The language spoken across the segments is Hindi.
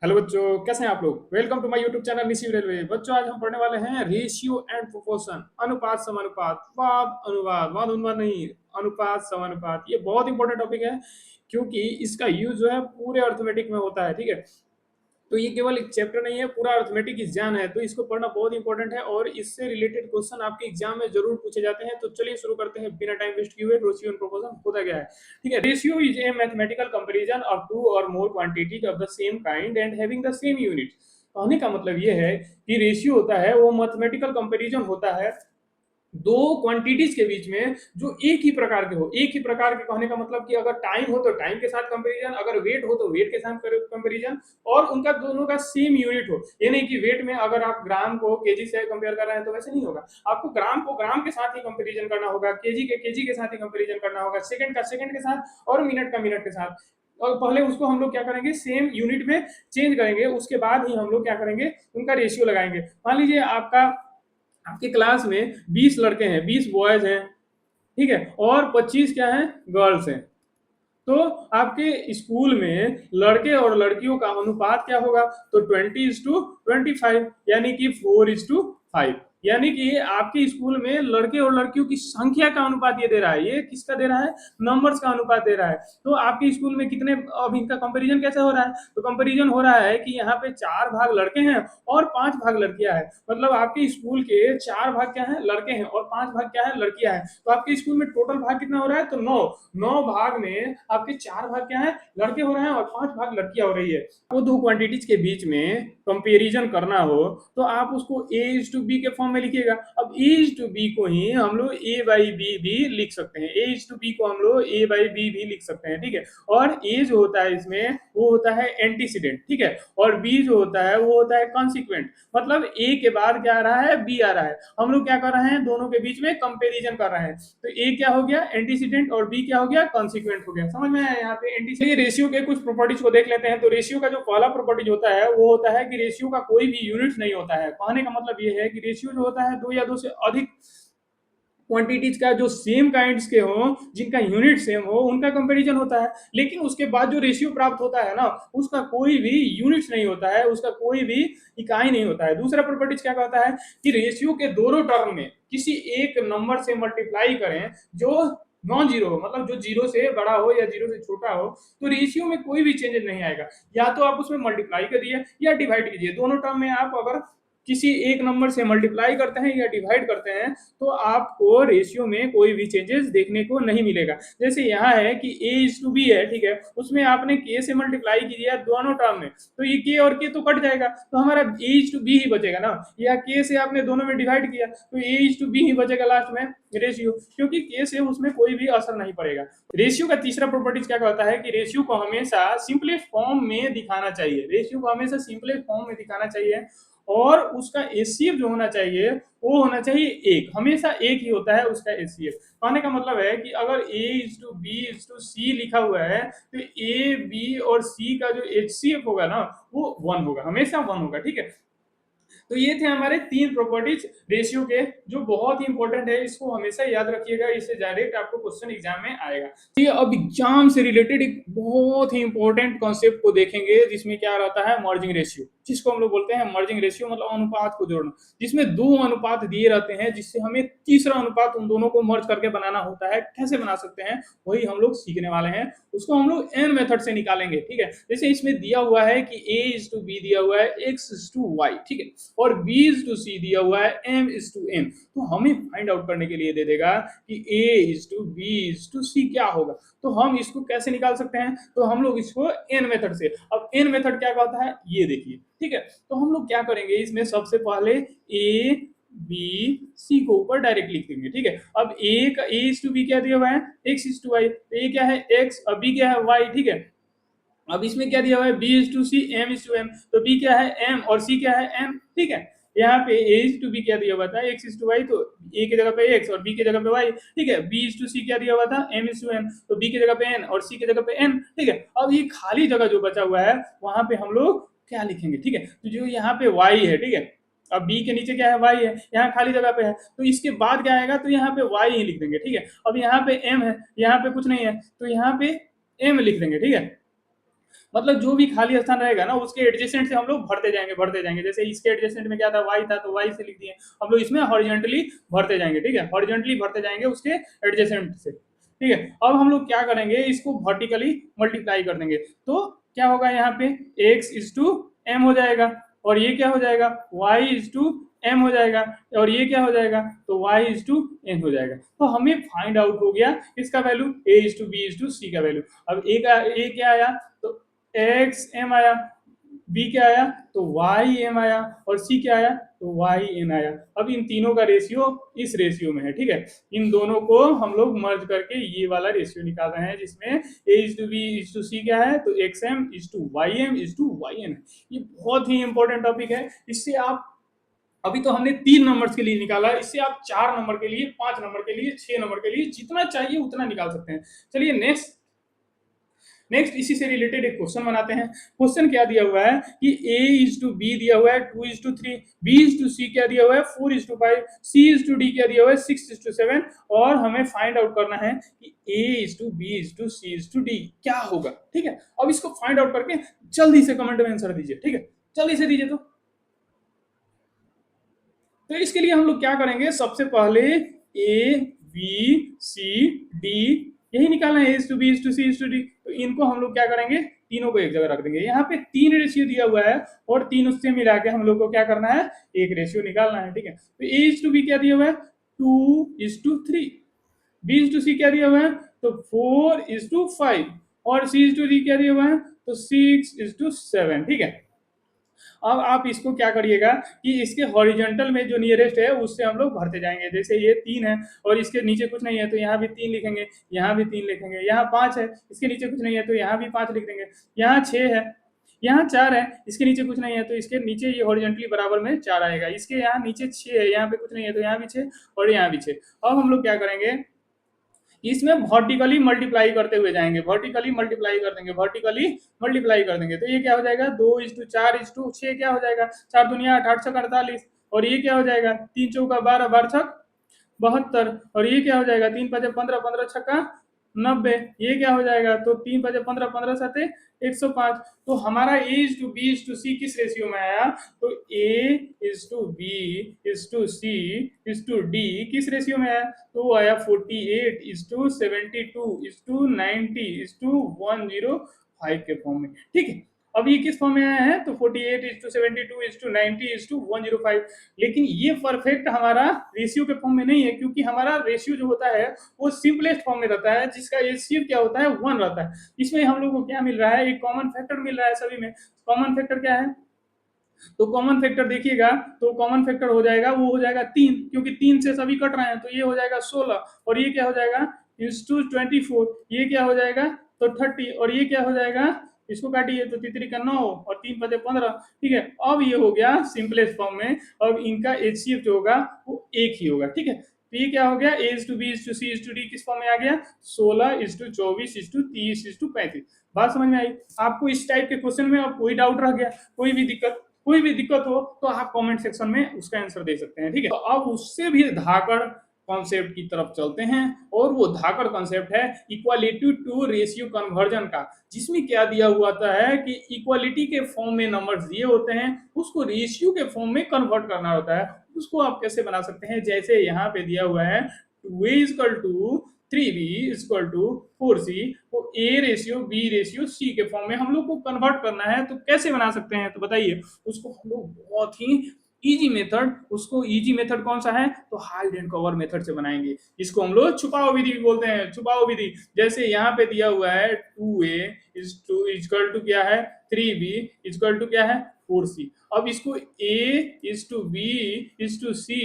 हेलो बच्चों, कैसे हैं आप लोग। Welcome to my YouTube channel निसी रेलवे। बच्चों, आज हम पढ़ने वाले हैं रेशियो एंड प्रोपोर्शन, अनुपात समानुपात, वाद अनुवाद, वाद अनुवाद नहीं, अनुपात समानुपात। ये बहुत इंपॉर्टेंट टॉपिक है क्योंकि इसका यूज जो है पूरे अर्थमेटिक में होता है। ठीक है, तो ये केवल एक चैप्टर नहीं है, पूरा अर्थमेटिक एग्जाम है, तो इसको पढ़ना बहुत इंपॉर्टेंट है और इससे रिलेटेड क्वेश्चन आपके एग्जाम में जरूर पूछे जाते हैं। तो चलिए शुरू करते हैं बिना टाइम वेस्ट किए हुए। रेशियो एंड प्रोपोर्शन होता क्या है। ठीक है, ratio is a mathematical comparison of two or more quantities of the same kind and having the same unit. कहने का मतलब ये है कि रेशियो होता है वो मैथमेटिकल कंपैरिजन होता है दो क्वांटिटीज के बीच में जो एक ही प्रकार के हो। एक ही प्रकार के कहने का मतलब कि अगर टाइम हो तो टाइम के साथ कंपैरिजन, अगर वेट हो तो वेट के साथ कंपैरिजन, और उनका दोनों का सेम यूनिट हो। ये नहीं कि वेट में अगर आप ग्राम को केजी से कंपेयर कर रहे हैं तो वैसे नहीं होगा। आपको ग्राम को ग्राम के साथ ही कंपैरिजन करना होगा, केजी के साथ ही कंपैरिजन करना होगा, सेकंड का सेकंड के साथ और मिनट का मिनट के साथ। और पहले उसको हम लोग क्या करेंगे, सेम यूनिट में चेंज करेंगे, उसके बाद ही हम लोग क्या करेंगे, उनका रेशियो लगाएंगे। मान लीजिए आपकी क्लास में 20 लड़के हैं, 20 बॉयज हैं, ठीक है, और 25 क्या हैं, गर्ल्स हैं। तो आपके स्कूल में लड़के और लड़कियों का अनुपात क्या होगा, तो 20:25, यानी कि 4:5। यानी कि आपके स्कूल में लड़के और लड़कियों की संख्या का अनुपात ये दे रहा है। ये किसका दे रहा है, नंबर्स का अनुपात दे रहा है। तो आपके स्कूल में कितने, अब इनका कंपैरिजन कैसे हो रहा है, तो कंपैरिजन हो रहा है कि यहाँ पे 4 भाग लड़के हैं और 5 भाग लड़कियां हैं। मतलब आपके स्कूल के 4 भाग क्या है, लड़के हैं, और 5 भाग क्या है, लड़कियां हैं। तो आपके स्कूल में टोटल भाग कितना हो रहा है, तो 9। 9 भाग में आपके 4 भाग क्या है, लड़के हो रहे हैं, और 5 भाग लड़कियां हो रही है। वो दो क्वांटिटीज के बीच में कंपेरिजन करना हो तो आप उसको ए इज टू बी के फॉर्म में लिखिएगा। अब ए इज टू बी को ही हम लोग ए बाई बी भी लिख सकते हैं। ए इज टू बी को हम लोग ए बाई बी भी लिख सकते हैं। ठीक है, और ए जो होता है इसमें वो होता है एंटीसीडेंट। ठीक है, और बी जो होता है वो होता है कॉन्सिक्वेंट। मतलब ए के बाद क्या आ रहा है, बी आ रहा है। हम लोग क्या कर रहे हैं, दोनों के बीच में कंपेरिजन कर रहे हैं। तो ए क्या हो गया, एंटीसीडेंट, और बी क्या हो गया, कॉन्सिक्वेंट हो गया। समझ में आया यहाँ पे एंटीसीडेंट। रेशियो के कुछ प्रॉपर्टीज को देख लेते हैं। तो रेशियो का जो पहला प्रॉपर्टीज होता है वो होता है कि रेशियो का कोई भी यूनिट नहीं होता है। कहने का मतलब ये है कि रेशियो जो होता है दो या दो से अधिक क्वांटिटीज का जो सेम काइंड्स के हो, जिनका यूनिट सेम हो, उनका कंपैरिजन होता है। लेकिन उसके बाद जो रेशियो प्राप्त होता है ना, उसका कोई भी यूनिट नहीं होता है, उसका कोई भी इकाई नहीं होता है। दूसरा प्रॉपर्टीज क्या कहता है कि रेशियो के दोनों टर्म में किसी एक नंबर से मल्टीप्लाई करें जो नॉन जीरो हो, मतलब जो जीरो से बड़ा हो या जीरो से छोटा हो, तो रेशियो में कोई भी चेंजेस नहीं आएगा। या तो आप उसमें मल्टीप्लाई करिए या डिवाइड कीजिए। दोनों टर्म में आप अगर किसी एक नंबर से मल्टीप्लाई करते हैं या डिवाइड करते हैं तो आपको रेशियो में कोई भी चेंजेस देखने को नहीं मिलेगा। जैसे यहाँ है कि a इज टू बी है, ठीक है, उसमें आपने k से मल्टीप्लाई किया दोनों टर्म में, तो ये k और k तो कट जाएगा, तो हमारा a इज टू बी ही बचेगा ना। या k से आपने दोनों में डिवाइड किया तो a इज टू बी ही बचेगा लास्ट में रेशियो, क्योंकि k से उसमें कोई भी असर नहीं पड़ेगा। रेशियो का तीसरा प्रॉपर्टीज क्या कहता है कि रेशियो को हमेशा सिंपलेस्ट फॉर्म में दिखाना चाहिए। रेशियो को हमेशा सिंपलेस्ट फॉर्म में दिखाना चाहिए, और उसका एचसीएफ जो होना चाहिए वो होना चाहिए एक, हमेशा एक ही होता है उसका एचसीएफ। कहने का मतलब है कि अगर A is to B is to C लिखा हुआ है तो ए बी और सी का जो एचसीएफ होगा ना वो 1 होगा, हमेशा 1 होगा। ठीक है, तो ये थे हमारे 3 प्रॉपर्टीज रेशियो के, जो बहुत ही इंपॉर्टेंट है। इसको हमेशा याद रखिएगा, इससे डायरेक्ट आपको क्वेश्चन एग्जाम में आएगा। तो ये अब एग्जाम से रिलेटेड एक बहुत ही इंपॉर्टेंट कॉन्सेप्ट को देखेंगे, जिसमें क्या रहता है, मर्जिंग रेशियो, जिसको हम लोग बोलते हैं मर्जिंग रेशियो, मतलब अनुपात को जोड़ना, जिसमें 2 अनुपात दिए रहते हैं, जिससे हमें तीसरा अनुपात उन दोनों को मर्ज करके बनाना होता है। कैसे बना सकते हैं वही हम लोग सीखने वाले हैं। उसको हम लोग एन मेथड से निकालेंगे। ठीक है, जैसे इसमें दिया हुआ है कि a इज टू बी दिया हुआ है x इज टू y, ठीक है, और b इज टू c दिया हुआ है m इज टू n। तो हमें फाइंड आउट करने के लिए दे देगा कि a is to b is to c क्या होगा। तो हम इसको कैसे निकाल सकते हैं, तो हम लोग इसको एन मेथड से। अब एन मेथड क्या कहता है ये देखिए। ठीक है, तो हम लोग क्या करेंगे, इसमें सबसे पहले a बी सी को ऊपर डायरेक्ट लिख देंगे। ठीक है, अब ए का ए इज टू बी क्या दिया हुआ है, एक्स इज टू वाई, तो ए क्या है एक्स और बी क्या है वाई। ठीक है, अब इसमें क्या दिया हुआ है, B is to C M is to M, तो बी क्या है एम और सी क्या है एम। ठीक है, यहाँ पे ए इज टू बी क्या दिया हुआ था, एक्स इज टू वाई, तो ए की जगह पे एक्स और बी की जगह पे वाई। ठीक है, बी इज टू सी क्या दिया हुआ था, एम इज टू एम, तो बी की जगह पे एन और सी की जगह पे एन। ठीक है, अब ये खाली जगह जो बचा हुआ है वहां पे हम लोग क्या लिखेंगे। ठीक है, तो जो यहाँ पे वाई है, ठीक है, अब बी के नीचे क्या है, वाई है, यहाँ खाली जगह पे है, तो इसके बाद क्या आएगा, तो यहाँ पे वाई ही लिख देंगे। ठीक है, अब यहाँ पे एम है, यहाँ पे कुछ नहीं है, तो यहाँ पे एम लिख देंगे। ठीक है, मतलब जो भी खाली स्थान रहेगा ना उसके एडजेसेंट से हम लोग भरते जाएंगे। जैसे इसके एडजेसेंट में क्या था, वाई था, तो वाई से लिख दिए। हम लोग इसमें हॉरिजॉन्टली भरते जाएंगे, ठीक है, हॉरिजॉन्टली भरते जाएंगे उसके एडजेसेंट से, ठीक है। अब हम लोग क्या करेंगे, इसको वर्टिकली मल्टीप्लाई कर देंगे, तो क्या होगा यहाँ पे x इज टू एम हो जाएगा, और ये क्या हो जाएगा, y इज टू एम हो जाएगा, और ये क्या हो जाएगा, तो y इज टू एन हो जाएगा। तो हमें फाइंड आउट हो गया इसका value, a is to B is to C का वैल्यू। अब a क्या आया, तो एक्स एम आया, बी क्या आया, तो वाई एम आया, और सी क्या आया, तो वाई एन आया। अब इन तीनों का रेशियो इस रेशियो में है, ठीक है। इन दोनों को हम लोग मर्ज करके ये वाला रेशियो निकाल रहे हैं, जिसमें A is to B is to C क्या है, तो X M is to Y M is to Y N. ये बहुत ही इंपॉर्टेंट टॉपिक है। इससे आप, अभी तो हमने 3 नंबर्स के लिए निकाला, इससे आप 4 नंबर के लिए, 5 नंबर के लिए, 6 नंबर के लिए जितना चाहिए उतना निकाल सकते हैं। चलिए नेक्स्ट इसी से रिलेटेड एक क्वेश्चन बनाते हैं। क्वेश्चन क्या दिया हुआ है कि a इज टू बी दिया हुआ है 2 is to 3, b is to C क्या दिया हुआ है 4 is to 5, c is to d क्या दिया हुआ है 6 इज टू 7, और हमें फाइंड आउट करना है कि a is to b is to c is to d क्या होगा, ठीक है। अब इसको फाइंड आउट करके जल्दी से कमेंट में आंसर दीजिए, ठीक है, जल्दी से दीजिए। तो इसके लिए हम लोग क्या करेंगे, सबसे पहले ए बी सी डी यही निकालना है, is to B is to C is to D. तो इनको हम लोग क्या करेंगे, तीनों को एक जगह रख देंगे। यहाँ पे 3 रेशियो दिया हुआ है, और 3 उससे मिला के हम लोग को क्या करना है, एक रेशियो निकालना है, ठीक है। तो ए इज टू बी क्या दिया हुआ है 2 is to 3, B is to C क्या दिया हुआ है, तो 4 इज टू 5, और सी इज टू डी क्या दिया हुआ है, तो 6 इज टू 7, ठीक है। अब आप इसको क्या करिएगा कि इसके हॉरिजेंटल में जो नियरेस्ट है उससे हम लोग भरते जाएंगे। जैसे ये 3 है और इसके नीचे कुछ नहीं है तो यहाँ भी 3 लिखेंगे, यहाँ भी 3 लिखेंगे, यहाँ 5 है, इसके नीचे कुछ नहीं है तो यहाँ भी 5 लिख देंगे, यहाँ 6 है, यहाँ 4 है, इसके नीचे कुछ नहीं है तो इसके नीचे ये हॉरिजेंटली बराबर में 4 आएगा, इसके यहाँ नीचे 6 है, यहाँ पे कुछ नहीं है तो यहाँ भी 6 और यहाँ भी 6। अब हम लोग क्या करेंगे, इसमें वर्टिकली मल्टीप्लाई करते हुए जाएंगे, वर्टिकली मल्टीप्लाई कर देंगे, वर्टिकली मल्टीप्लाई कर देंगे। तो ये क्या हो जाएगा 2 इज टू 4 इज टू 6 क्या हो जाएगा, 4 दुनिया 8 8 छक 48, और ये क्या हो जाएगा 3 चौका 12 12 छक 72, और ये क्या हो जाएगा 3 पचे 15 15 छक्का 90, ये क्या हो जाएगा, तो 3 पचे 15 15 सते 105। तो हमारा A is to B is to C किस रेशियो में आया, तो A is to B is to C is to D किस रेशियो में आया, तो वो आया 48 is to 72 is to 90 is to 105 के फॉर्म में, ठीक है। अब ये किस फॉर्म में आया है, तो 48 is to 72 is to 90 is to 105। लेकिन ये परफेक्ट हमारा रेशियो के फॉर्म में नहीं है, क्योंकि हमारा रेशियो जो होता है वो सिंपलेस्ट फॉर्म में रहता है, जिसका एचसीएफ क्या होता है 1 रहता है। इसमें हम लोग को क्या मिल रहा है, एक कॉमन फैक्टर मिल रहा है सभी में। कॉमन फैक्टर क्या है, तो कॉमन फैक्टर देखिएगा, तो कॉमन फैक्टर हो जाएगा, वो हो जाएगा 3, क्योंकि 3 से सभी कट रहे हैं, तो ये हो जाएगा 16, और ये क्या हो जाएगा इज टू 24, ये क्या हो जाएगा तो 30, और ये क्या हो जाएगा, इसको काटिए तो तीतरी का 9 और 3 पचे 15, ठीक है। अब ये हो गया सिंपलेस्ट फॉर्म में। अब इनका एचसीएफ जो होगा वो एक ही होगा, ठीक है। तो ये क्या हो गया, A is to B is to C is to D किस फॉर्म में आ गया, 16 is to 24 is to 30 is to 35। बात समझ में आई? आपको इस टाइप के क्वेश्चन में अब कोई डाउट रह गया, कोई भी दिक्कत हो तो आप कमेंट सेक्शन में उसका आंसर दे सकते हैं, ठीक है। तो अब उससे भी धाकड़ कॉन्सेप्ट की तरफ चलते हैं, और वो धाकड़ कॉन्सेप्ट है इक्वालिटी टू रेशियो कन्वर्जन का, जिसमें क्या दिया हुआ है कि इक्वालिटी के फॉर्म में नंबर्स दिए होते हैं, उसको रेशियो के फॉर्म में कन्वर्ट करना होता है। उसको आप कैसे बना सकते हैं, जैसे यहाँ पे दिया हुआ है 2a equal to 3b equal to 4c, तो a ratio b ratio c के फॉर्म में हम लोग को कन्वर्ट करना है। तो कैसे बना सकते हैं, तो बताइए। उसको हम लोग बहुत ही इजी मेथड कौन सा है, तो हाइड एंड कवर मेथड से बनाएंगे। इसको हम लोग छुपाओ विधि बोलते हैं, छुपाओ विधि। जैसे यहाँ पे दिया हुआ है 2a इक्वल टू क्या है 3b इक्वल टू क्या है 4c। अब इसको a is to b is to c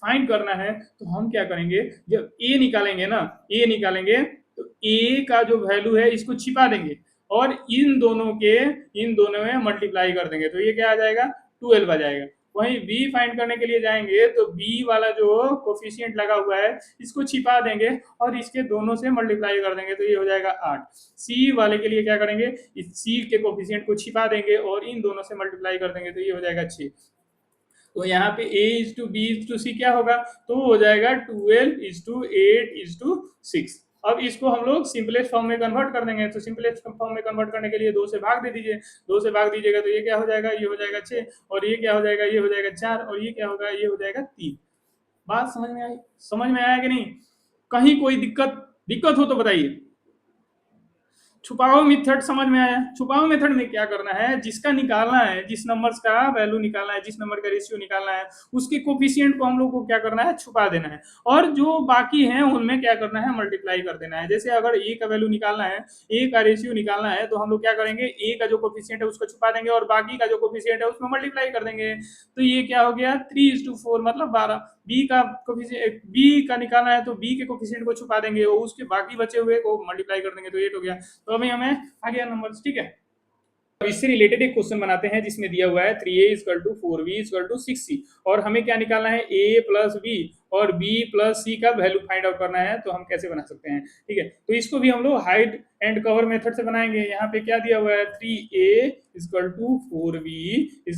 find करना है, तो हम क्या करेंगे, जब a निकालेंगे ना, a निकालेंगे तो a का जो वैल्यू है इसको छिपा देंगे, और इन दोनों में मल्टीप्लाई कर देंगे, तो ये क्या आ जाएगा 12 आ जाएगा। वहीं b फाइंड करने के लिए जाएंगे तो b वाला जो कोफिशिएंट लगा हुआ है इसको छिपा देंगे और इसके दोनों से मल्टीप्लाई कर देंगे, तो ये हो जाएगा 8। c वाले के लिए क्या करेंगे, इस c के कोफिशिएंट को छिपा देंगे और इन दोनों से मल्टीप्लाई कर देंगे, तो ये हो जाएगा 6। तो यहाँ पे a is to B is to C क्या होगा, तो हो जाएगा 12 इज टू 8 इज टू 6। अब इसको हम लोग सिंपलेस्ट फॉर्म में कन्वर्ट कर देंगे। तो सिंपलेस्ट फॉर्म में कन्वर्ट करने के लिए 2 से भाग दे दीजिए। 2 से भाग दीजिएगा तो ये क्या हो जाएगा, ये हो जाएगा 6, और ये क्या हो जाएगा, ये हो जाएगा 4, और ये क्या होगा, ये हो जाएगा 3। बात समझ में आई? समझ में आया कि नहीं? कहीं कोई दिक्कत दिक्कत हो तो बताइए। छुपाओ मेथड समझ में आया? छुपाओ मेथड में क्या करना है, जिसका निकालना है, जिस नंबर्स का वैल्यू निकालना है, जिस नंबर का रेशियो निकालना है, उसके कोफिशिएंट को हम लोग को क्या करना है, छुपा देना है, और जो बाकी हैं उनमें क्या करना है, मल्टीप्लाई कर देना है। जैसे अगर ए का वैल्यू निकालना है, ए का रेशियो निकालना है, तो हम लोग क्या करेंगे, ए का जो कोफिशिएंट है उसको छुपा देंगे और बाकी का जो कोफिशिएंट है उसमें मल्टीप्लाई कर देंगे। तो ये क्या हो गया, 3:4 मतलब 12। बी का कोफिशिएंट, बी का निकालना है तो बी के कोफिशिएंट को छुपा देंगे और उसके बाकी बचे हुए को मल्टीप्लाई कर देंगे, तो 8 हो गया। तो अभी हमें आ गया नंबर, ठीक है। अब इससे रिलेटेड एक क्वेश्चन बनाते हैं जिसमें दिया हुआ है 3a = 4b = 6c, और हमें क्या निकालना है, a प्लस बी और b प्लस सी का वैल्यू फाइंड आउट करना है। तो हम कैसे बना सकते हैं, ठीक है। तो इसको भी हम लोग हाइड एंड कवर मेथड से बनाएंगे। यहाँ पे क्या दिया हुआ है, 3a = 4b =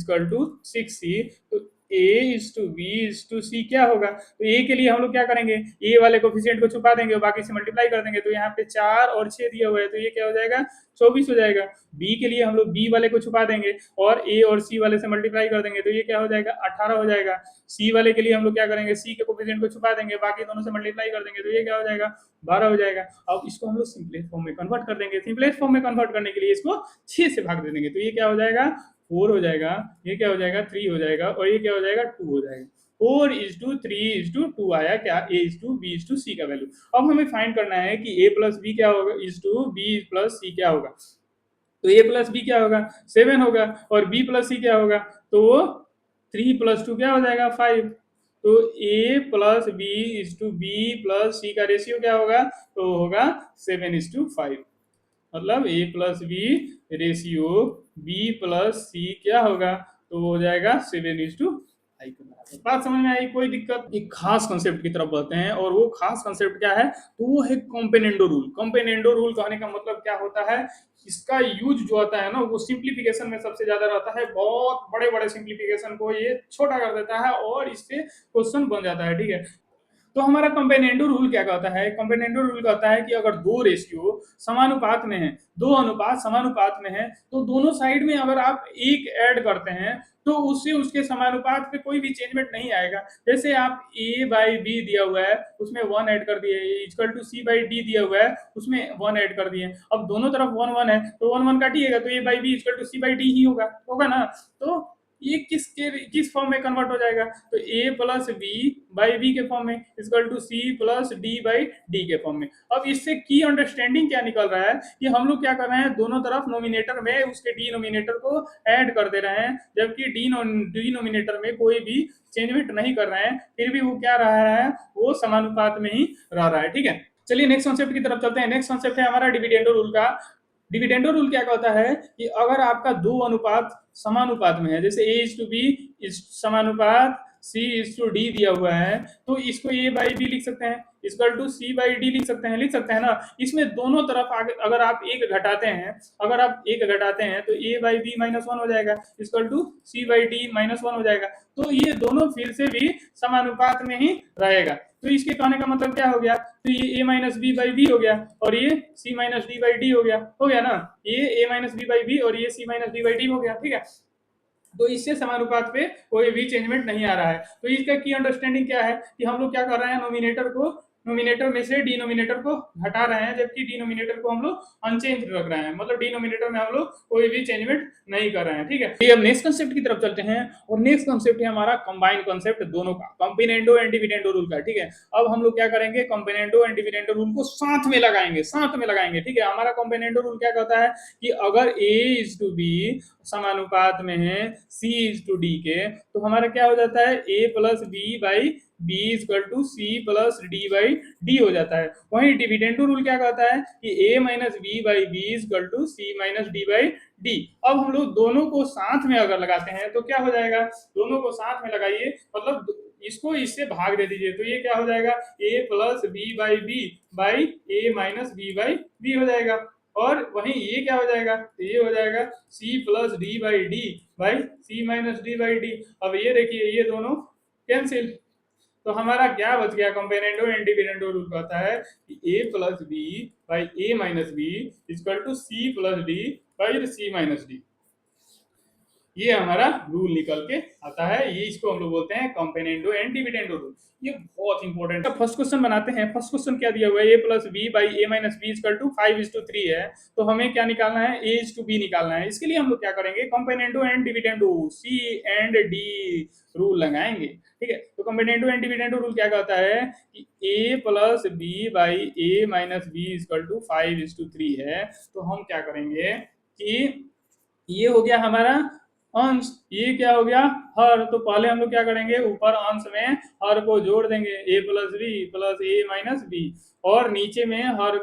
6c। तो a:b:c क्या होगा, तो a के लिए हम लोग क्या करेंगे, a वाले कोफिशिएंट को छुपा देंगे और बाकी से मल्टीप्लाई कर देंगे। तो यहाँ पे 4 और 6 दिया हुआ है, तो ये क्या हो जाएगा, 24 हो जाएगा। b के लिए हम लोग b वाले को छुपा देंगे और a और c वाले से मल्टीप्लाई कर देंगे, तो ये क्या हो जाएगा, 18 हो जाएगा। c वाले के लिए हम लोग क्या करेंगे, c के कोफिशिएंट को छुपा देंगे, बाकी दोनों से मल्टीप्लाई कर देंगे, तो ये क्या हो जाएगा, 12 हो जाएगा। अब इसको हम लोग सिंपलेस्ट फॉर्म में कन्वर्ट कर देंगे। सिंपलेस्ट फॉर्म में कन्वर्ट करने के लिए इसको 6 से भाग दे देंगे, तो ये क्या हो जाएगा, 4 हो जाएगा, ये क्या हो जाएगा, 3 हो जाएगा, और ये क्या हो जाएगा, 2 हो जाएगा। 4:3:2 आया क्या, a:b:c का वैल्यू। अब हमें फाइंड करना है कि a प्लस बी क्या होगा, b प्लस सी क्या होगा। तो a प्लस बी क्या होगा, 7 होगा, और b प्लस सी क्या होगा, तो 3 + 2 क्या हो जाएगा, 5। तो a plus b plus C का रेशियो क्या होगा, तो होगा 7:5। मतलब a plus B ratio b plus C क्या होगा, तो हो जाएगा 7:5 के बराबर। बात समझ में आई? कोई दिक्कत? एक खास कंसेप्ट की तरफ बढ़ते हैं, और वो खास कंसेप्ट क्या है, तो वो है कॉम्पेनेंडो रूल। कॉम्पेनेंडो रूल कहने का मतलब क्या होता है, इसका यूज जो होता है ना, वो सिंप्लीफिकेशन में सबसे ज्यादा रहता है। बहुत बड़े बड़े सिंप्लीफिकेशन को ये छोटा कर देता है और इससे क्वेश्चन बन जाता है, ठीक है। तो हमारा कंपेनेंडो रूल क्या कहता है, कंपेनेंडो रूल कहता है कि अगर दो रेशियो समानुपात में है, दो अनुपात समानुपात में है, तो दोनों साइड में अगर आप एक ऐड करते हैं तो उससे उसके समानुपात पे कोई भी चेंजमेंट नहीं आएगा। जैसे आप a/b दिया हुआ है उसमें 1 ऐड कर दिए, c/d दिया हुआ है उसमें 1 ऐड कर दिए। अब दोनों तरफ 1 1 है तो 1 1 काटिएगा तो a/b = c/d ही होगा ना। तो ये किस फॉर्म में कन्वर्ट हो जाएगा, तो a प्लस b/b के फॉर्म में equal to c plus d/d के फॉर्म में। अब इससे की अंडरस्टैंडिंग क्या निकल रहा है कि हम लोग क्या कर रहे हैं, दोनों तरफ नोमिनेटर में उसके डिनोमिनेटर को ऐड कर दे रहे हैं, जबकि डिनोमिनेटर में कोई भी चेंजमेंट नहीं कर रहे हैं, फिर भी वो क्या रहा है, वो समानुपात में ही रह रहा है, ठीक है। चलिए नेक्स्ट कॉन्सेप्ट की तरफ चलते हैं। नेक्स्ट कॉन्सेप्ट है हमारा डिविडेंडो रूल का। डिविडेंडो रूल क्या कहता है कि अगर आपका दो अनुपात समानुपात में है, जैसे a:b समानुपात c:d दिया हुआ है, तो इसको a/b लिख सकते हैं, c/d लिख सकते हैं ना। इसमें दोनों तरफ अगर आप एक घटाते हैं, तो a/b -1 हो जाएगा, c/d -1 हो जाएगा। तो ये दोनों फिर से भी समानुपात में ही रहेगा। तो इसके कहने का मतलब क्या हो गया, तो ये a-b/b हो गया और ये c-d/d हो गया ना। ये a-b/b और ये c-d/d हो गया, ठीक है। तो इससे समानुपात पे कोई भी चेंजमेंट नहीं आ रहा है। तो इसका की अंडरस्टैंडिंग क्या है कि हम लोग क्या कर रहे हैं, नोमिनेटर में से डिनोमिनेटर को घटा रहे हैं, जबकि डिनोमिनेटर को हम लोग अनचेंज रख रहे हैं, मतलब डिनोमिनेटर में हम लोग कोई भी चेंजमेंट नहीं कर रहे हैं, ठीक है। तो अब नेक्स्ट कंसेप्ट की तरफ चलते हैं, और नेक्स्ट कंसेप्ट है हमारा कंबाइन कंसेप्ट दोनों का, कंपेनेंडो एंड डिविडेंडो रूल का, ठीक है। अब हम लोग क्या करेंगे, कंपेनेंडो एंड डिविडेंडो रूल को साथ में लगाएंगे, ठीक है। हमारा कंपेनेंडो रूल क्या कहता है कि अगर a:b समानुपात में है c:d के, तो हमारा क्या हो जाता है, a plus b/b = c plus d/d हो जाता है। वहीं डिविडेंडो रूल क्या कहता है कि a - b/b = c - d/d। अब हम लोग दोनों को साथ में अगर लगाते हैं तो क्या हो जाएगा, दोनों को साथ में लगाइए, मतलब इसको इससे भाग दे दीजिए, तो ये क्या हो जाएगा, a plus b/b by a - b/b हो जाएगा। और वहीं ये क्या हो जाएगा, तो ये हो जाएगा c plus d/d by c - d/d। अब ये देखिए ये दोनों कैंसिल, तो हमारा क्या बच गया, कंपेरेंडो एंड डिविडेंडो रूल कहता है कि A plus B by A minus B equal to C plus D by C minus D. ये हमारा रूल निकल के आता है, ये इसको हम लोग बोलते हैं कंपेरेंडो एंड डिविडेंडो रूल। ये बहुत इंपॉर्टेंट है। फर्स्ट क्वेश्चन बनाते हैं। फर्स्ट क्वेश्चन क्या दिया हुआ है, A plus B by A minus B equal to 5:3 है। तो हमें क्या निकालना है, ए इज टू बी निकालना है। इसके लिए हम लोग क्या करेंगे, componendo and dividendo C and D rule लगाएंगे। ठीक है, तो कंपेरेंडो एंड डिविडेंडो रूल क्या कहता है कि A plus B by A minus B equal to 5:3 है। तो हम क्या करेंगे कि ये हो गया हमारा अंश, ये क्या हो गया हर। तो पहले हम लोग क्या करेंगे, ऊपर अंश में हर को जोड़ देंगे, ए प्लस बी प्लस ए माइनस बी, और नीचे में हर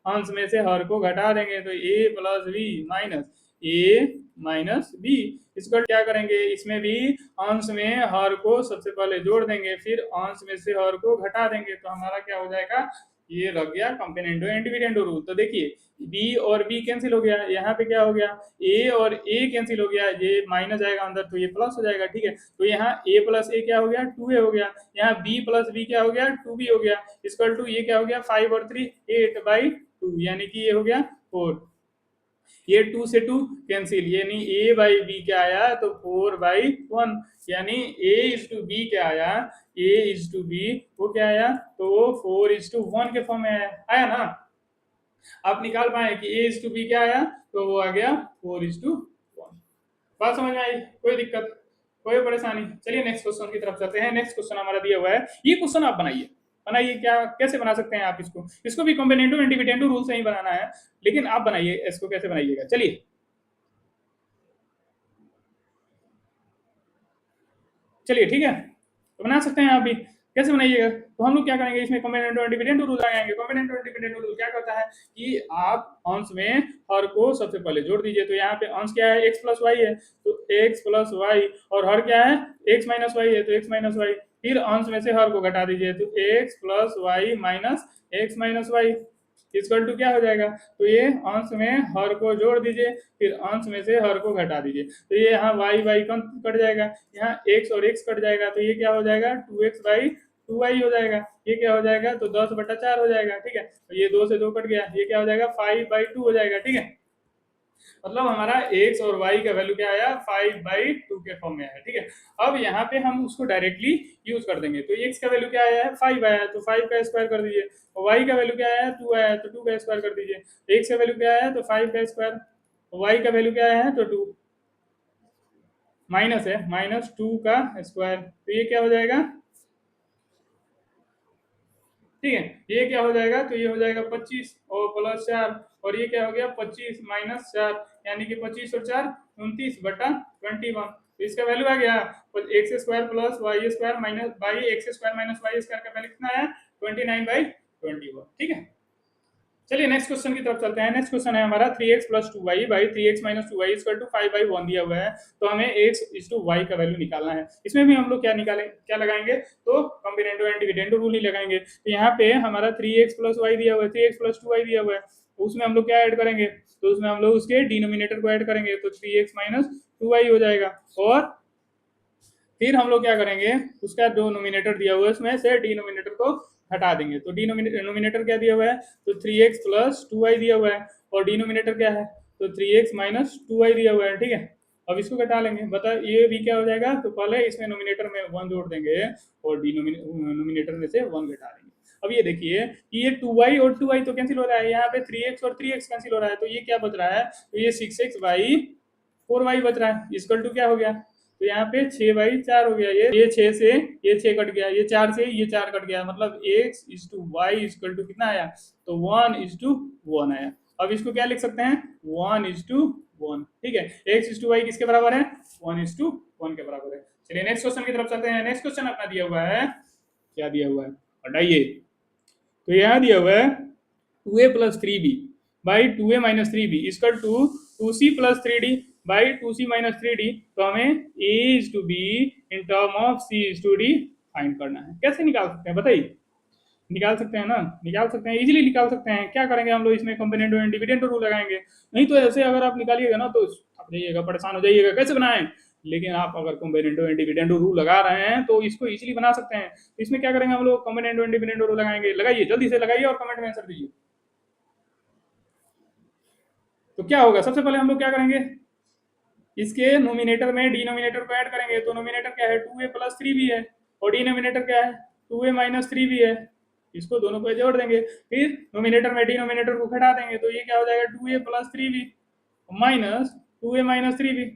अंश में से हर को घटा देंगे, तो ए प्लस बी माइनस ए माइनस बी। इसको क्या करेंगे, इसमें भी अंश में हर को सबसे पहले जोड़ देंगे, फिर अंश में से हर को घटा देंगे, तो हमारा क्या हो जाएगा, ये लग गया कंपेरेंडो एंड डिविडेंडो रूल। तो देखिए b और b कैंसिल हो गया, यहाँ पे क्या हो गया, a और a कैंसिल हो गया, ये माइनस आएगा अंदर तो ये प्लस हो जाएगा। ठीक है, तो यहाँ a प्लस a क्या हो गया, 2a हो गया। यहाँ b प्लस b क्या हो गया, 2b हो गया। इक्वल टू ये क्या हो गया, 5 और 3 8/2, यानी कि ये हो गया 4। ये 2 से 2 कैंसिल, यानी a बाई बी क्या आया, तो 4/1, यानी a इज टू बी क्या आया, a इज टू बी वो क्या आया, तो 4:1 के फॉर्म में आया ना। आप निकाल पाए कि a इज टू बी क्या आया, तो वो आ गया 4:1। बात समझ में आई, कोई दिक्कत कोई परेशानी। चलिए नेक्स्ट क्वेश्चन की तरफ चलते हैं। नेक्स्ट क्वेश्चन हमारा दिया हुआ है, ये क्वेश्चन आप बनाइए। बनाइए, क्या कैसे बना सकते हैं आप इसको, इसको भी कंपेरेंडो एंड डिविडेंडो रूल से ही बनाना है, लेकिन आप बनाइए इसको, कैसे बनाइएगा। चलिए चलिए ठीक है, तो बना सकते हैं आप भी। कैसे बनाइएगा, तो हम लोग क्या करेंगे, इसमें कंपेरेंडो एंड डिविडेंडो रूल लगाएंगे। कंपेरेंडो एंड डिविडेंडो रूल क्या कहता है कि आप अंश में हर को सबसे पहले जोड़ दीजिए। तो यहाँ पे अंश क्या है, x प्लस वाई है, तो x प्लस वाई, और हर क्या है, x माइनस वाई है, तो x माइनस वाई। फिर अंश में से हर को घटा दीजिए, तो x plus Y minus x minus Y equal to क्या हो जाएगा, तो ये अंश में हर को जोड़ दीजिए, फिर अंश में से हर को घटा दीजिए, तो ये यहाँ वाई वाई कट जाएगा, यहाँ x और x कट जाएगा, तो ये क्या हो जाएगा, 2x/2y हो जाएगा। ये क्या हो जाएगा, तो 10/4 हो जाएगा। ठीक है, तो ये 2 से 2 कट गया, ये क्या हो जाएगा, 5/2 हो जाएगा। ठीक है, मतलब हमारा x और y का वैल्यू क्या आया, 5/2 के फॉर्म में आया। ठीक है, अब यहाँ पे हम उसको डायरेक्टली यूज कर देंगे। तो x का वैल्यू क्या आया है, 5 आया, तो 5 का स्क्वायर कर दीजिए, और y का वैल्यू क्या आया है, 2 आया, तो 2 का स्क्वायर कर दीजिए। x का वैल्यू क्या आया है, तो 5 का स्क्वायर, y का वैल्यू क्या आया है, तो 2 माइनस है, -2 का स्क्वायर, तो ये क्या हो जाएगा, ठीक है, ये क्या हो जाएगा, तो ये हो जाएगा 25 और प्लस 4, और ये क्या हो गया, 25 माइनस 4, यानी कि 25 और 4 29/21। तो इसका वैल्यू आ गया X square plus Y square minus by X square minus Y square का वैल्यू कितना आया, 29/21। ठीक है, चलिए नेक्स्ट क्वेश्चन की तरफ चलते हैं। नेक्स्ट क्वेश्चन है हमारा 3x plus 2y by 3x minus 2y equal to 5/1 दिया हुआ है। तो हमें x इज टू y का वैल्यू निकालना है। इसमें भी हम लोग क्या निकालें, क्या लगाएंगे, तो कंपेरेंडो एंड डिविडेंडो रूल ही लगाएंगे। तो यहाँ पे हमारा 3x प्लस y दिया हुआ है, 3x प्लस 2y दिया हुआ है, तो उसमें हम लोग क्या ऐड करेंगे, तो उसमें हम लोग उसके डिनोमिनेटर को ऐड करेंगे, तो 3x माइनस 2y हो जाएगा। और फिर हम लोग क्या करेंगे, उसका जो नोमिनेटर दिया हुआ है उसमें से डिनोमिनेटर को हटा देंगे। तो डिनोमिनेटर क्या दिया हुआ है, तो 3x प्लस 2y दिया हुआ है, और डिनोमिनेटर क्या है, तो 3x माइनस 2y दिया हुआ है। ठीक है, अब इसको घटा लेंगे, बता ये भी क्या हो जाएगा, तो पहले इसमें नोमिनेटर में 1 जोड़ देंगे और डिनोमिनेटर में से 1 घटा देंगे। अब ये देखिए ये 2y और 2y तो कैंसिल हो रहा है, यहाँ पे 3x और 3x कैंसिल हो रहा है, तो ये क्या बच रहा है, तो ये 6x/4y बच रहा है। इक्वल टू क्या हो गया, तो यहाँ पे 6/4 हो गया। ये 6 से ये 6 कट गया, ये 4 से ये 4 कट गया, मतलब x is to Y equal to कितना आया, तो 1:1 आया। अब इसको क्या लिख सकते हैं, 1:1। ठीक है, x इज टू वाई किसके बराबर है, 1:1 के बराबर है। चलिए नेक्स्ट क्वेश्चन की तरफ चलते हैं। नेक्स्ट क्वेश्चन अपना दिया हुआ है, क्या दिया हुआ है, हटाइए, तो यहाँ दिया हुआ है 2a plus 3b by 2a minus 3b equal to 2c plus 3d by 2c minus 3d। तो हमें a is to B in term of c is to d find करना है। कैसे निकाल सकते हैं बताइए, निकाल सकते हैं ना, निकाल सकते हैं, इजीली निकाल सकते हैं। क्या करेंगे हम लोग, इसमें कंपेरेंडो एंड डिविडेंडो रूल लगाएंगे। नहीं तो ऐसे अगर आप निकालिएगा ना तो थक जाइएगा, परेशान हो जाइएगा, कैसे बनाएं। लेकिन आप अगर कॉम्बिनेटो एंड डिविडेंडो रूल लगा रहे हैं तो इसको इजीली बना सकते हैं। तो इसमें क्या करेंगे हम लोग, कॉम्बिनेटो एंड डिविडेंडो रूल लगाएंगे। लगाइए, जल्दी से लगाइए और कमेंट में आंसर दीजिए। तो क्या होगा, सबसे पहले हम लोग क्या करेंगे, इसके नोमिनेटर में डिनोमिनेटर को ऐड करेंगे। तो नोमिनेटर क्या है, 2a प्लस 3b है, और डिनोमिनेटर क्या है, 2a माइनस 3b है। इसको दोनों को जोड़ देंगे, फिर नोमिनेटर में डिनोमिनेटर को घटा देंगे। तो ये क्या हो जाएगा, 2a plus 3b minus 2a minus 3b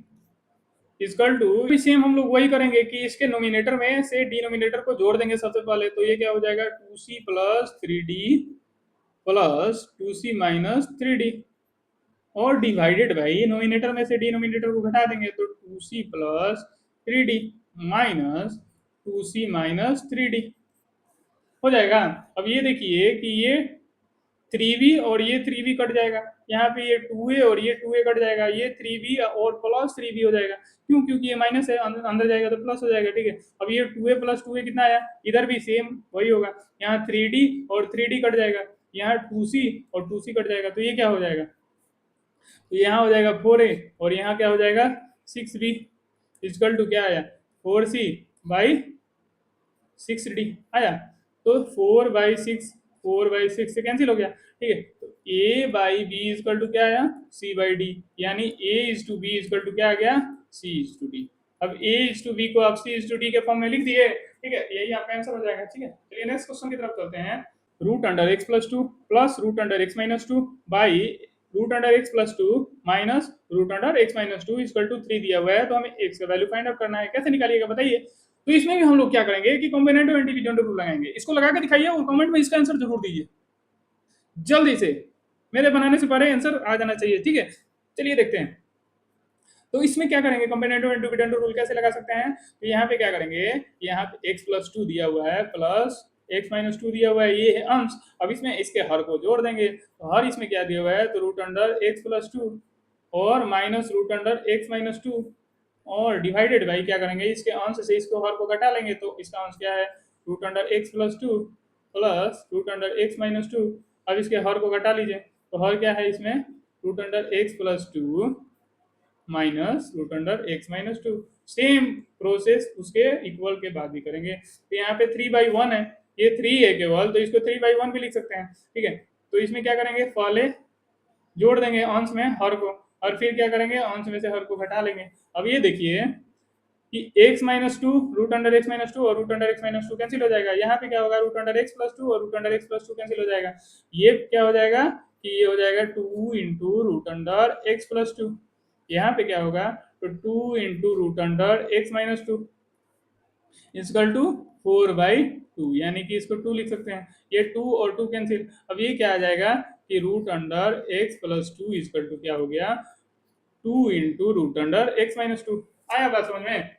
equal to, भी सेम हम लोग वही करेंगे कि इसके नोमिनेटर में से डिनोमिनेटर को जोड़ देंगे सबसे पहले। तो ये क्या हो जाएगा, 2c plus 3d plus 2c minus 3d, और डिवाइडेड बाई नोमिनेटर में से डिनोमिनेटर को घटा देंगे। तो 2c plus 3d minus 2c minus 3d हो जाएगा। अब ये देखिए कि ये 3b और ये 3b कट जाएगा, यहाँ पे ये 2a और ये 2a कट जाएगा, ये 3b और प्लस 3b हो जाएगा। क्यों, क्योंकि ये माइनस है, अंदर जाएगा तो प्लस हो जाएगा। ठीक है, अब ये 2a प्लस 2a कितना आया, इधर भी सेम वही होगा, यहाँ 3d और 3d कट जाएगा, यहाँ 2c और 2c कट जाएगा। तो ये क्या हो जाएगा, तो यहाँ हो जाएगा 4a और यहाँ क्या हो जाएगा 6b इक्वल टू क्या आया, 4c बाई 6d आया। तो 4/6, 4/6 से कैंसिल हो गया। ठीक है, तो a by B equal to क्या आया, c बाई डी, यानी a is to B equal to क्या आ गया, c इज टू डी। अब a इज टू बी को आप c इज टू डी के फॉर्म में लिख दिए। ठीक है, यही आपका आंसर हो जाएगा। ठीक है, चलिए नेक्स्ट क्वेश्चन की तरफ चलते हैं। Root under X plus two plus root under X minus two by root under X plus two minus root under X minus two equal to 3 दिया हुआ है। तो हमें एक्स का वैल्यू फाइंड आउट करना है, कैसे निकालिएगा बताइए। तो इसमें भी हम लोग क्या करेंगे कि कॉम्बिनेटो एंड डिविडेंडो रूल लगाएंगे। इसको लगा के दिखाइए और कमेंट में इसका आंसर जरूर दीजिए जल्दी से, मेरे बनाने से पहले आंसर आ जाना चाहिए। ठीक है, चलिए देखते हैं। तो इसमें क्या करेंगे, कॉम्बिनेटो एंड डिविडेंडो रूल कैसे लगा सकते हैं। तो यहाँ पे क्या करेंगे, यहाँ पे एक्स प्लस टू दिया हुआ है प्लस एक्स माइनस टू दिया हुआ है, ये है अंश। अब इसमें इसके हर को जोड़ देंगे। तो हर इसमें क्या दिया हुआ है, तो root under X plus two और minus root under X minus two, और डिवाइडेड बाई क्या करेंगे, इसके अंश से इसको हर को घटा लेंगे। तो इसका अंश क्या है, root under X plus two plus root under X minus two. अब इसके हर को घटा लीजिए। तो हर क्या है इसमें, root under X plus two minus root under X minus two. Same process उसके इक्वल के बाद भी करेंगे। तो यहाँ पे 3/1 है, ये 3 है केवल, तो इसको 3/1 भी लिख सकते हैं। ठीक है, तो इसमें क्या करेंगे, पहले जोड़ देंगे अंश में हर को, और फिर क्या करेंगे, अंश में से हर को घटा लेंगे। अब ये देखिए कि X minus two root under X minus two और root under X minus two cancel हो जाएगा। यहाँ पे क्या होगा, root under X plus two और root under X plus two cancel हो जाएगा। ये क्या हो जाएगा कि ये हो जाएगा 2 into root under X plus two. यहाँ पे क्या होगा, तो 2 into root under X minus two equal to 4/2, यानी कि इसको 2 लिख सकते हैं। ये 2 और 2 कैंसिल। अब ये क्या आ जाएगा कि root under X plus two equal to क्या हो गया, 2 into root under X minus two. आया बात समझ में,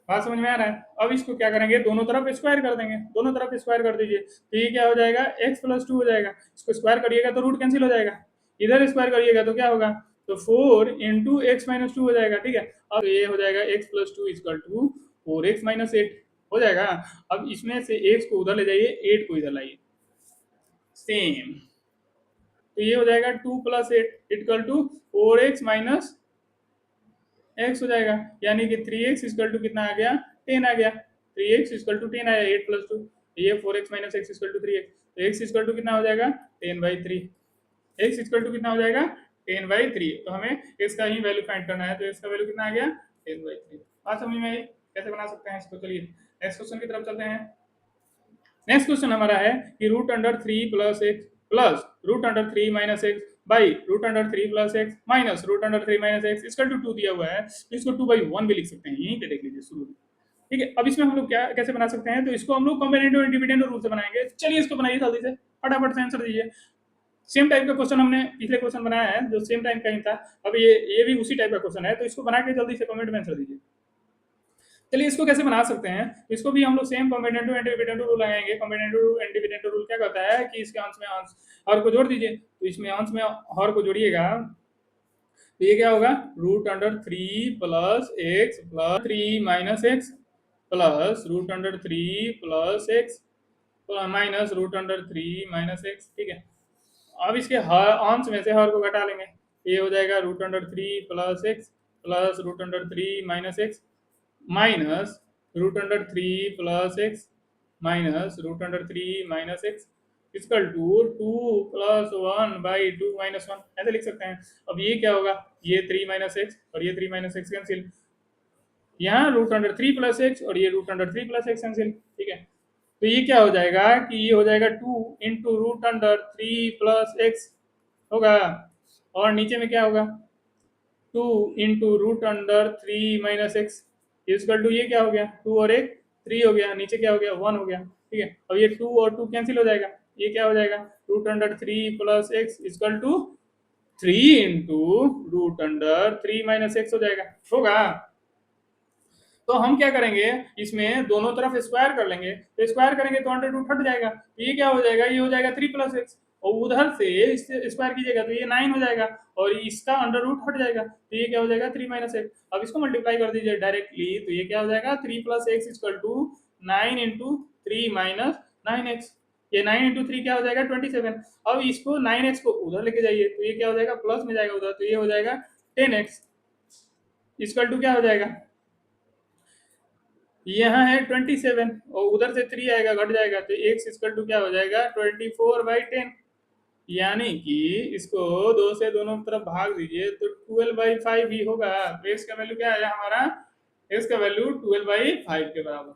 बात समझ में आ रहा है। अब इसको क्या करेंगे, दोनों तरफ स्क्वायर कर देंगे, दोनों तरफ स्क्वायर कर दीजिए। तो ये क्या हो जाएगा, x प्लस टू हो जाएगा। इसको स्क्वायर करिएगा तो रूट कैंसिल हो जाएगा, इधर स्क्वायर करिएगा तो क्या होगा, तो 4 इंटू एक्स माइनस टू हो जाएगा। ठीक है, अब ये हो जाएगा x plus two equal to 4x minus eight हो जाएगा। अब इसमें से x को उधर ले जाइए, 8 को इधर लाइए, सेम। तो ये हो जाएगा 2 plus eight equal to 4x minus X हो जाएगा, यानी कि 3x इक्वल टू कितना आ गया, 10 आ गया। 3x इक्वल टू 10 आया, 8 प्लस टू, ये 4x minus X equal to 3x। तो x इक्वल टू कितना हो जाएगा, 10/3। x इक्वल टू कितना हो जाएगा, 10/3। तो हमें x का ही वैल्यू फाइंड करना है। तो x का वैल्यू कितना आ गया, 10/3। बात समझ में आई, कैसे बना सकते हैं इसको। चलिए नेक्स्ट क्वेश्चन की तरफ चलते हैं। नेक्स्ट क्वेश्चन हमारा है कि root under three plus X plus root under three minus X by root under three plus X minus root under three minus X इसका टू दिया हुआ है। तो इसको 2/1 भी लिख सकते हैं, यहीं पे देख लीजिए शुरू में। ठीक है, अब इसमें हम लोग क्या कैसे बना सकते हैं, तो इसको हम लोग कॉम्बिनेटो एंड डिविडेंडो रूल से बनाएंगे। चलिए इसको बनाइए जल्दी से, फटाफट से आंसर दीजिए। सेम टाइप का क्वेश्चन हमने पिछले क्वेश्चन बनाया है जो सेम टाइम का ही था। अब ये भी उसी टाइप का क्वेश्चन है, तो इसको बना के जल्दी से कमेंट में आंसर दीजिए। चलिए इसको कैसे बना सकते हैं, इसको भी हम लोग सेम कॉम्बिनेटो एंड डिविडेंडो रूल लगाएंगे। कॉम्बिनेटो एंड डिविडेंडो रूल क्या कहता है कि इसके अंश में अंश हर को जोड़ दीजिए। तो इसमें अंश में हर को जोड़िएगा तो ये क्या होगा, root under three plus X plus three minus X plus root under three plus X minus root under three minus X. ठीक है, अब इसके हर अंश में से हर को घटा लेंगे, ये हो जाएगा root under three plus X plus root under 3 minus X minus root under 3 plus X minus root under 3 minus X equal to 2 plus 1/2 - 1 ऐसे लिख सकते हैं। अब ये क्या होगा, ये 3 माइनस एक्स और ये 3 माइनस एक्स कैंसिल, यहाँ रूट अंडर 3 प्लस एक्स और ये root under 3 plus X cancel, ठीक है। तो ये क्या हो जाएगा कि ये हो जाएगा 2 into root under 3 plus X होगा, और नीचे में क्या होगा 2 into root under 3 minus X equal to, ये क्या हो गया 2 और एक 3 हो गया, नीचे क्या हो गया 1 हो गया, ठीक है। अब ये 2 और 2 कैंसिल हो जाएगा, ये क्या हो जाएगा root under 3 plus X equal to 3 into root under 3 minus X हो जाएगा, होगा। तो हम क्या करेंगे, इसमें दोनों तरफ स्क्वायर कर लेंगे, तो स्क्वायर करेंगे तो अंडर रूट हट जाएगा, तो ये क्या हो जाएगा, ये हो जाएगा 3 प्लस एक्स, और उधर से इससे स्क्वायर कीजिएगा तो ये 9 हो जाएगा, और इसका अंडर रूट हट जाएगा तो ये क्या हो जाएगा 3 माइनस एक्स। अब इसको मल्टीप्लाई कर दीजिए डायरेक्टली, तो ये क्या हो जाएगा 3 plus X equal to 9 into 3 minus 9x, ये 9 इंटू 3 क्या हो जाएगा 27। अब इसको 9x को उधर लेके जाइए तो ये क्या हो जाएगा प्लस में जाएगा उधर, तो ये हो जाएगा 10x इक्वल टू क्या हो जाएगा, यहाँ है 27 और उधर से 3 आएगा घट जाएगा, तो x इक्वल टू क्या हो जाएगा 24/10, यानी कि इसको 2 से दोनों तरफ भाग दीजिए तो 12/5 ही होगा। तो x का वैल्यू क्या आया हमारा, x का वैल्यू 12/5 के बराबर।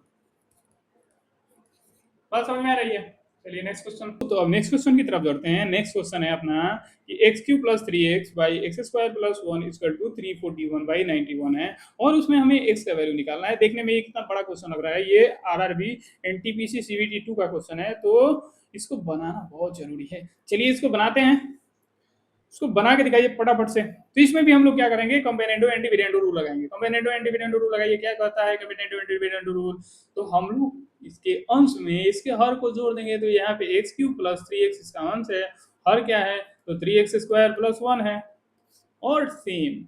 बात समझ में आ रही है। चलिए नेक्स्ट क्वेश्चन, तो अब नेक्स्ट क्वेश्चन की तरफ बढ़ते हैं। नेक्स्ट क्वेश्चन है अपना कि x³ + 3x / x² + 1 = 341/91 है, और उसमें हमें x का वैल्यू निकालना है। देखने में ये कितना बड़ा क्वेश्चन लग रहा है, ये आरआरबी एनटीपीसी सीबीटी 2 का क्वेश्चन है, तो इसको बनाना बहुत जरूरी है। चलिए इसको बनाते हैं, इसको बना के दिखाइए फटाफट से। तो इसमें भी हम लोग क्या करेंगे, कंपेरेंडो एंटी वेरिएंडो रूल लगाएंगे। कंपेरेंडो एंटी वेरिएंडो रूल लगाइए, क्या कहता है कंपेरेंडो एंटी वेरिएंडो रूल, तो हम लोग इसके अंश में इसके हर को जोड़ देंगे, तो यहाँ पे x³ + 3x इसका अंश है, हर क्या है तो 3x² + 1 है, और सेम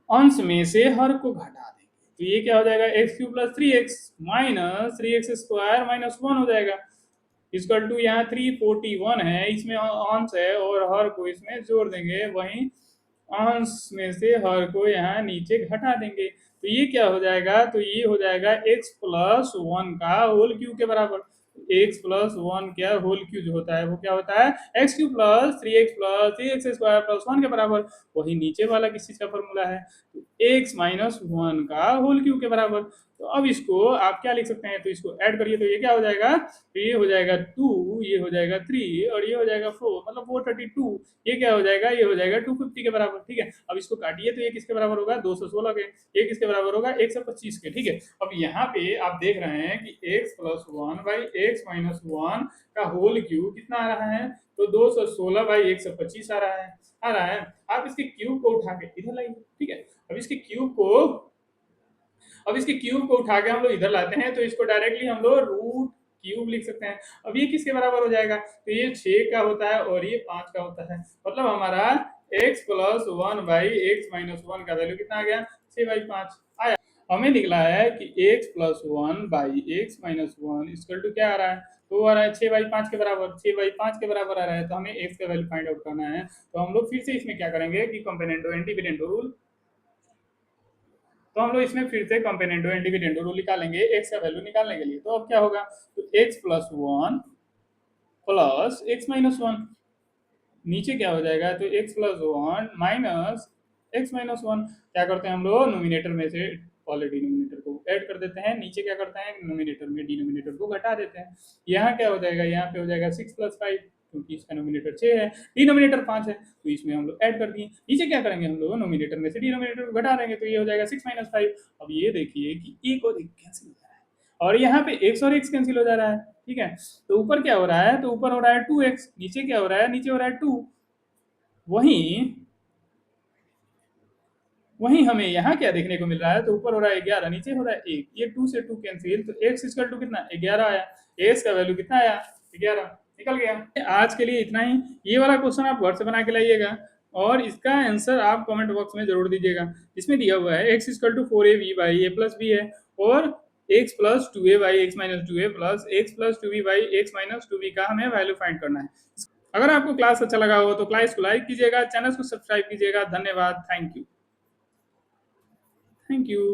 अंश में से हर को घटा देंगे, तो ये क्या हो जाएगा x³ + 3x माइनस 3x² - 1 हो जाएगा इक्वल टू, यहाँ 341 है, इसमें अंश है और हर को इसमें जोड़ देंगे, वहीं अंश में से हर को यहाँ नीचे घटा देंगे, तो ये क्या हो जाएगा, तो ये हो जाएगा x + 1 का होल क्यूब के बराबर। x + 1 क्या होल क्यूब जो होता है वो क्या होता है x³ + 3x + 3x² + 1 के बराबर, वही नीचे वाला किस चीज का फॉर्मूला है, तो x - 1 का होल क्यूब के बराबर। तो अब इसको आप क्या लिख सकते हैं, तो इसको ऐड करिए तो ये क्या हो जाएगा, तो ये हो जाएगा 2, ये हो जाएगा 3 और ये हो जाएगा 4, मतलब 432, ये क्या हो जाएगा, ये हो जाएगा 250 के बराबर, ठीक है। अब इसको काटिए तो ये किसके बराबर होगा 216 के, ये किसके बराबर होगा 125 के, ठीक है। अब यहाँ पे आप देख रहे हैं कि x + 1/x - 1 का होल क्यूब कितना आ रहा है, तो 216/125 आ रहा है। आप इसके क्यूब को उठा के इधर लाइए, ठीक है। अब इसके क्यूब को उठा के हम लोग इधर लाते हैं, तो इसको डायरेक्टली हम लोग रूट क्यूब लिख सकते हैं। अब ये किसके बराबर हो जाएगा, तो ये 6 का होता है और ये 5 का होता है, मतलब हमारा x + 1/x - 1 का वैल्यू कितना आ गया 6/5 आया। हमें निकला है कि x + 1/x - 1 इक्वल टू क्या आ रहा है, तो आ रहा है 6/5 के बराबर, 6/5 के बराबर आ रहा है, तो हमें x का वैल्यू फाइंड आउट करना है। तो हम लोग फिर से इसमें क्या करेंगे कि कंपेरेंडो एंटी वेरिएंडो रूल, तो हम लोग इसमें फिर से कंपेरेंडो एंटी वेरिएंडो रूल निकालेंगे x का वैल्यू निकालने के लिए। तो अब क्या होगा, तो x + 1 + x - 1, नीचे क्या हो जाएगा, तो x + 1 माइनस x - 1, क्या करते हैं हम लोग नोमिनेटर में से पहले डिनोमिनेटर को ऐड कर देते हैं, नीचे क्या करते हैं नोमिनेटर में डिनोमिनेटर को घटा देते हैं। यहाँ क्या हो जाएगा, यहाँ पे हो जाएगा 6 + 5, क्योंकि इसका नोमिनेटर 6 है, डिनोमिनेटर 5 है, तो इसमें हम लोग ऐड कर दिए। नीचे क्या करेंगे हम लोग नोमिनेटर में से डिनोमिनेटर को घटा देंगे, तो ये हो जाएगा 6 - 5। अब ये देखिए कि एक और एक कैंसिल हो जा रहा है, और यहाँ पे x और x कैंसिल हो जा रहा है, ठीक है। तो ऊपर क्या हो रहा है, तो ऊपर हो रहा है 2x, नीचे क्या हो रहा है, नीचे हो रहा है 2। वहीं वहीं हमें यहाँ क्या देखने को मिल रहा है, तो ऊपर हो रहा है 11, नीचे हो रहा है 1, ये 2 से 2 कैंसिल, तो x इक्वल टू कितना 11 आया, x का वैल्यू कितना आया 11 निकल गया। आज के लिए इतना ही। ये वाला क्वेश्चन आप घर से बना के लाइएगा और इसका आंसर आप कमेंट बॉक्स में जरूर दीजिएगा। इसमें दिया हुआ है x equal to 4ab/a + b है, और x + 2a/x - 2a + x + 2b/x - 2b का हमें वैल्यू फाइंड करना है। अगर आपको क्लास अच्छा लगा हो तो क्लास को लाइक कीजिएगा, चैनल को सब्सक्राइब कीजिएगा। धन्यवाद, थैंक यू। Thank you.